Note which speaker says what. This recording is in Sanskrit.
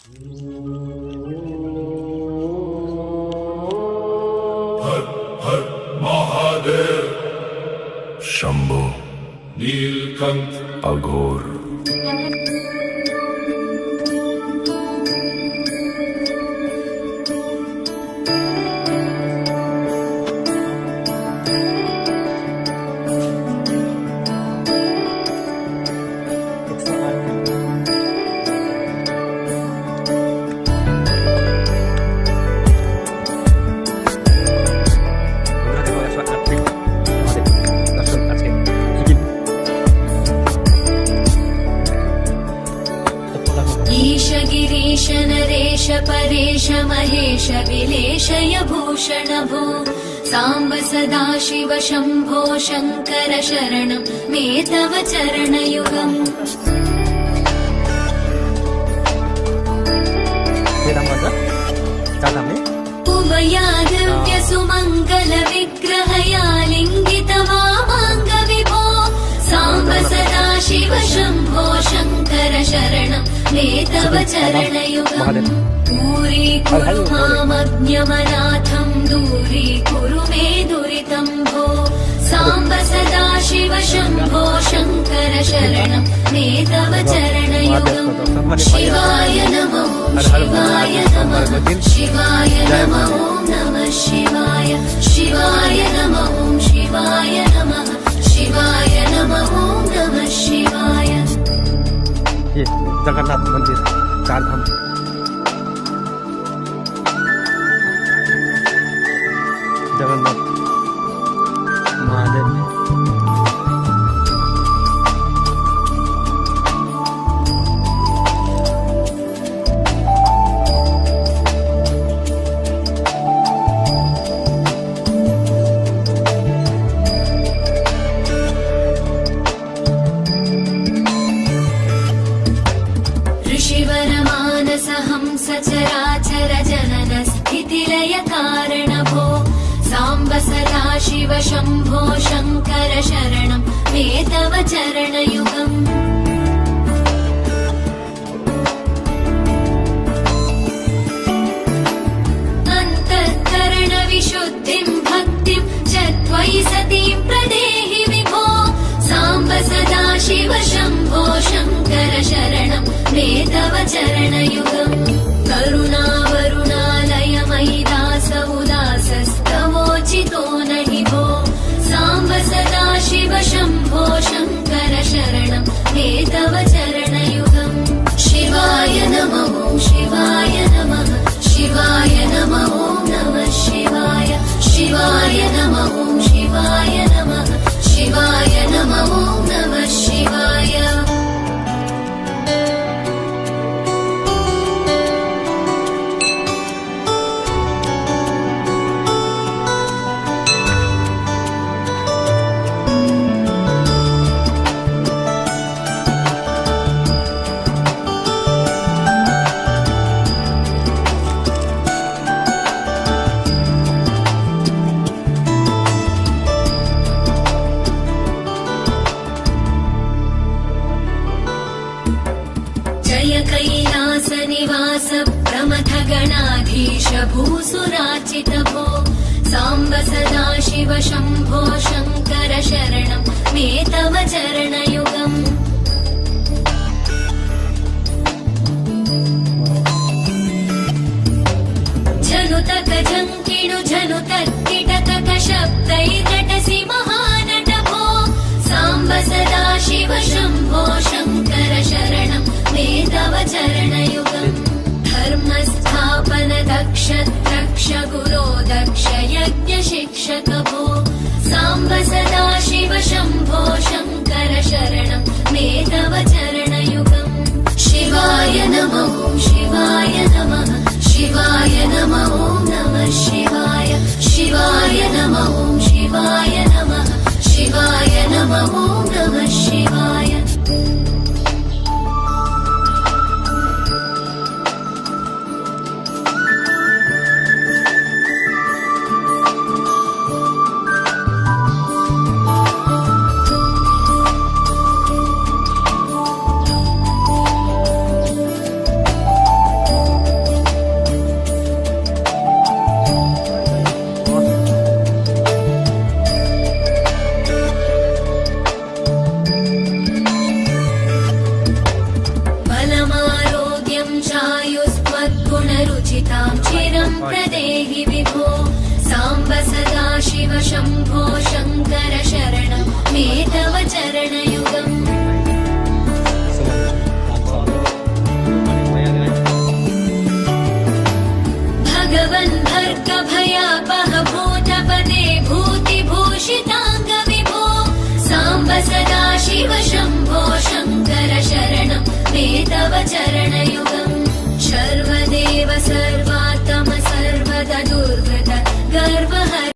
Speaker 1: हर हर महादेव।
Speaker 2: शंभो
Speaker 1: नीलकंठ
Speaker 2: अघोर।
Speaker 3: ईश नरेश परेश महेश विलेशय भूषण भो साम्ब सदाशिव शम्भो शङ्कर शरणं मे तव चरणयुगम्। उमया दिव्य सुमङ्गल विग्रहया लिङ्गित वामाङ्ग विभो साम्ब सदाशिव शम्भो शङ्कर शरणं मे तव चरणयुगम्। दूरीकुरु मामज्ञमनाथं दूरीकुरु मे दुरितं भो साम्ब सदाशिव शम्भो शङ्कर शरणं मे तव चरणयुगम्। शिवाय नमो शिवाय नमः शिवाय नमो नमः शिवाय शिवाय नमो शिवाय नमः शिवाय नमो नमः शिवाय।
Speaker 4: ये जगन्नाथ मंदिर चार धाम जगन्नाथ महादेव
Speaker 3: सचराचर जनन स्थितिलय कारण भो साम्ब सदाशिव शम्भो शङ्कर शरणं मे तव चरणयुगम्। अन्तःकरण विशुद्धिं भक्तिं च त्वयि सतीं प्रदेहि विभो साम्ब सदाशिव शम्भो शङ्कर शरणं मे तव चरणयुगम्। करुणावरुणालय मयि दास उदासस्तवोचितो नहि भो साम्ब सदाशिव शम्भो शङ्कर शरणं मे तव चरणयुगम्। शिवाय नमो शिवाय नमः शिवाय नमो नमः शिवाय शिवाय नमो शिवाय नमः शिवाय नमो नमः शिवाय। कैलास निवास प्रमथ गणाधीश भूसुराचित भो साम्ब सदाशिव शम्भो शङ्कर शरणं मे तव चरणयुगम्। झनुतक झङ्किणु झनुतक्किटकक शब्दैर्नटसि महानट भो साम्ब सदाशिव शम्भो शङ्कर शरणं मे तव चरणयुगम्। धर्मस्थापन दक्ष रक्ष गुरो दक्ष यज्ञ शिक्षक भो साम्ब सदाशिव शम्भो शङ्कर शरणं मे तव चरणयुगम्। शिवाय नमो शिवाय नमः शिवाय नमो नमः शिवाय शिवाय नमो शिवाय नमः शिवाय नमो नमः शिवाय। तां चिरं प्रदेहि विभो साम्ब सदा शिव शम्भो शङ्कर शरणं मे तव चरणयुगम् भगवन् भर्गभयापह भूतपते भूतिभूषिताङ्ग विभो साम्ब सदा शिव शम्भो शङ्कर शरणं मे तव चरण